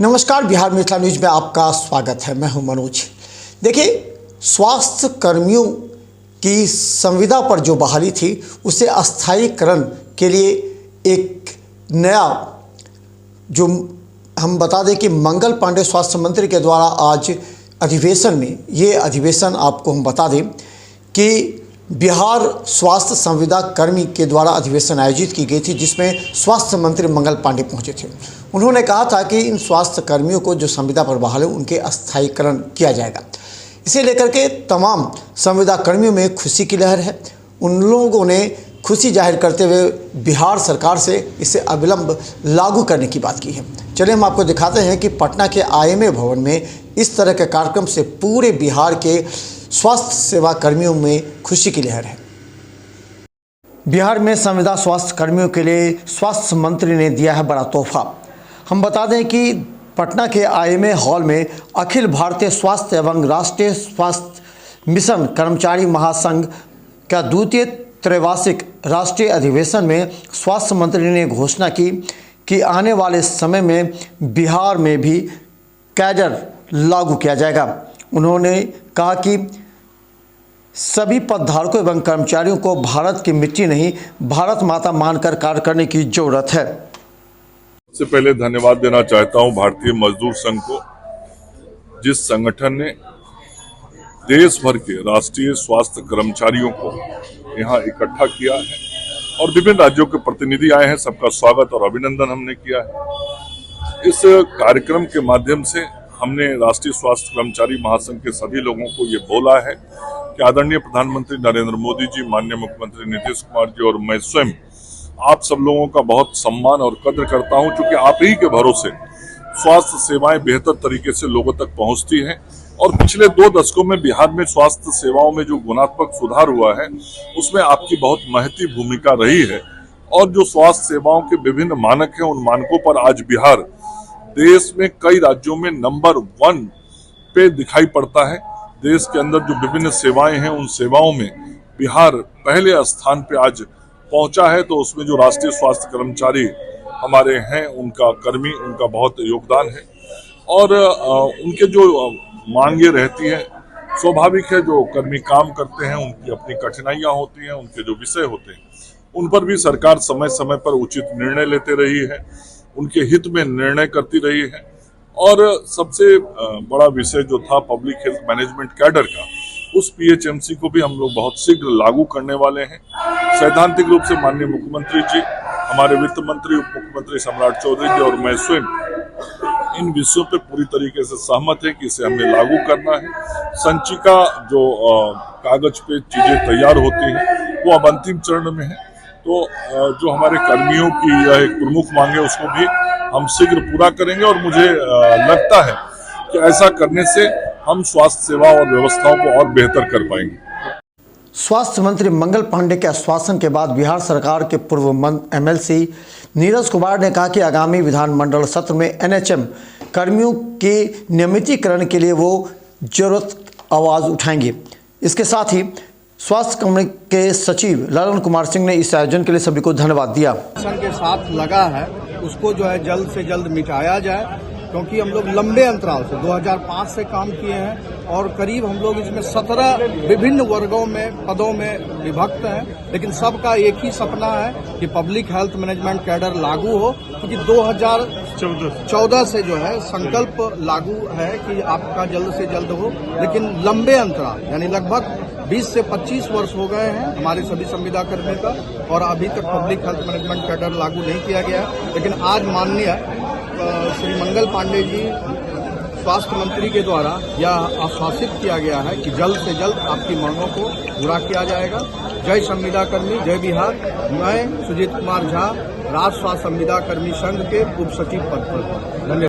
नमस्कार, बिहार मिथिला न्यूज में आपका स्वागत है। मैं हूं मनोज। देखिए, स्वास्थ्य कर्मियों की संविदा पर जो बहाली थी उसे अस्थायीकरण के लिए एक नया जो हम बता दें कि मंगल पांडे स्वास्थ्य मंत्री के द्वारा आज अधिवेशन में, ये अधिवेशन आपको हम बता दें कि बिहार स्वास्थ्य संविदा कर्मी के द्वारा अधिवेशन आयोजित की गई थी, जिसमें स्वास्थ्य मंत्री मंगल पांडे पहुंचे थे। उन्होंने कहा था कि इन स्वास्थ्य कर्मियों को जो संविदा पर बहाल है उनके अस्थायीकरण किया जाएगा। इसे लेकर के तमाम संविदा कर्मियों में खुशी की लहर है। उन लोगों ने खुशी जाहिर करते हुए बिहार सरकार से इसे अविलंब लागू करने की बात की है। चलिए हम आपको दिखाते हैं कि पटना के IMA भवन में इस तरह के कार्यक्रम से पूरे बिहार के स्वास्थ्य सेवा कर्मियों में खुशी की लहर है। बिहार में संविदा स्वास्थ्य कर्मियों के लिए स्वास्थ्य मंत्री ने दिया है बड़ा तोहफा। हम बता दें कि पटना के IMA हॉल में अखिल भारतीय स्वास्थ्य एवं राष्ट्रीय स्वास्थ्य मिशन कर्मचारी महासंघ का द्वितीय त्रैवार्षिक राष्ट्रीय अधिवेशन में स्वास्थ्य मंत्री ने घोषणा की कि आने वाले समय में बिहार में भी कैडर लागू किया जाएगा। उन्होंने कहा कि सभी पदधारकों एवं कर्मचारियों को भारत की मिट्टी नहीं, भारत माता मानकर कार्य करने की जरूरत है। सबसे पहले धन्यवाद देना चाहता हूं भारतीय मजदूर संघ को, जिस संगठन ने देश भर के राष्ट्रीय स्वास्थ्य कर्मचारियों को यहां इकट्ठा किया है और विभिन्न राज्यों के प्रतिनिधि आए हैं। सबका स्वागत और अभिनंदन हमने किया है। इस कार्यक्रम के माध्यम से हमने राष्ट्रीय स्वास्थ्य कर्मचारी महासंघ के सभी लोगों को ये बोला है कि आदरणीय प्रधानमंत्री नरेंद्र मोदी जी, माननीय मुख्यमंत्री नीतीश कुमार जी और मैं स्वयं आप सब लोगों का बहुत सम्मान और कद्र करता हूं, क्योंकि आप ही के भरोसे स्वास्थ्य सेवाएं बेहतर तरीके से लोगों तक पहुंचती हैं। और पिछले 2 दशकों में बिहार में स्वास्थ्य सेवाओं में जो गुणात्मक सुधार हुआ है उसमें आपकी बहुत महती भूमिका रही है। और जो स्वास्थ्य सेवाओं के विभिन्न मानक हैं, उन मानकों पर आज बिहार देश में कई राज्यों में नंबर 1 पे दिखाई पड़ता है। देश के अंदर जो विभिन्न सेवाएं हैं, उन सेवाओं में बिहार पहले स्थान पे आज पहुंचा है। तो उसमें जो राष्ट्रीय स्वास्थ्य कर्मचारी हमारे हैं, उनका कर्मी, उनका बहुत योगदान है। और उनके जो मांगे रहती है, स्वाभाविक है, जो कर्मी काम करते हैं उनकी अपनी कठिनाइयां होती हैं, उनके जो विषय होते हैं उन पर भी सरकार समय समय पर उचित निर्णय लेते रही है, उनके हित में निर्णय करती रही है। और सबसे बड़ा विषय जो था पब्लिक हेल्थ मैनेजमेंट कैडर का, उस PHMC को भी हम लोग बहुत शीघ्र लागू करने वाले हैं। सैद्धांतिक रूप से माननीय मुख्यमंत्री जी, हमारे वित्त मंत्री, उप मुख्यमंत्री सम्राट चौधरी जी और मैं स्वयं इन विषयों पे पूरी तरीके से सहमत है कि इसे हमें लागू करना है। संचिका जो कागज पे चीजें तैयार होती हैं वो अब अंतिम चरण में है। तो जो हमारे कर्मियों की यह एक प्रमुख मांग है उसको भी हम शीघ्र पूरा करेंगे। और मुझे लगता है कि ऐसा करने से हम स्वास्थ्य सेवा और व्यवस्थाओं को और बेहतर कर पाएंगे। स्वास्थ्य मंत्री मंगल पांडे के आश्वासन के बाद बिहार सरकार के पूर्व MLC नीरज कुमार ने कहा कि आगामी विधानमंडल सत्र में NHM कर्मियों के नियमितीकरण के लिए वो जरूरत आवाज़ उठाएंगे। इसके साथ ही स्वास्थ्य कंपनी के सचिव ललन कुमार सिंह ने इस आयोजन के लिए सभी को धन्यवाद दिया। के साथ लगा है उसको जो है जल्द से जल्द मिटाया जाए, क्योंकि हम लोग लंबे अंतराल से 2005 से काम किए हैं और करीब हम लोग इसमें 17 विभिन्न वर्गों में पदों में विभक्त हैं। लेकिन सबका एक ही सपना है कि पब्लिक हेल्थ मैनेजमेंट कैडर लागू हो, क्योंकि 2014 से जो है संकल्प लागू है कि आपका जल्द से जल्द हो। लेकिन लंबे अंतराल यानी लगभग 20 से 25 वर्ष हो गए हैं हमारे सभी संविदा कर्मियों का, और अभी तक पब्लिक हेल्थ मैनेजमेंट कैडर लागू नहीं किया गया। लेकिन आज माननीय श्री मंगल पांडे जी स्वास्थ्य मंत्री के द्वारा यह आश्वासित किया गया है कि जल्द से जल्द आपकी मांगों को पूरा किया जाएगा। जय संविदा कर्मी, जय बिहार। मैं सुजीत कुमार झा, राष्ट्र स्वास्थ्य संविदा कर्मी संघ के उप सचिव पद पर। धन्यवाद।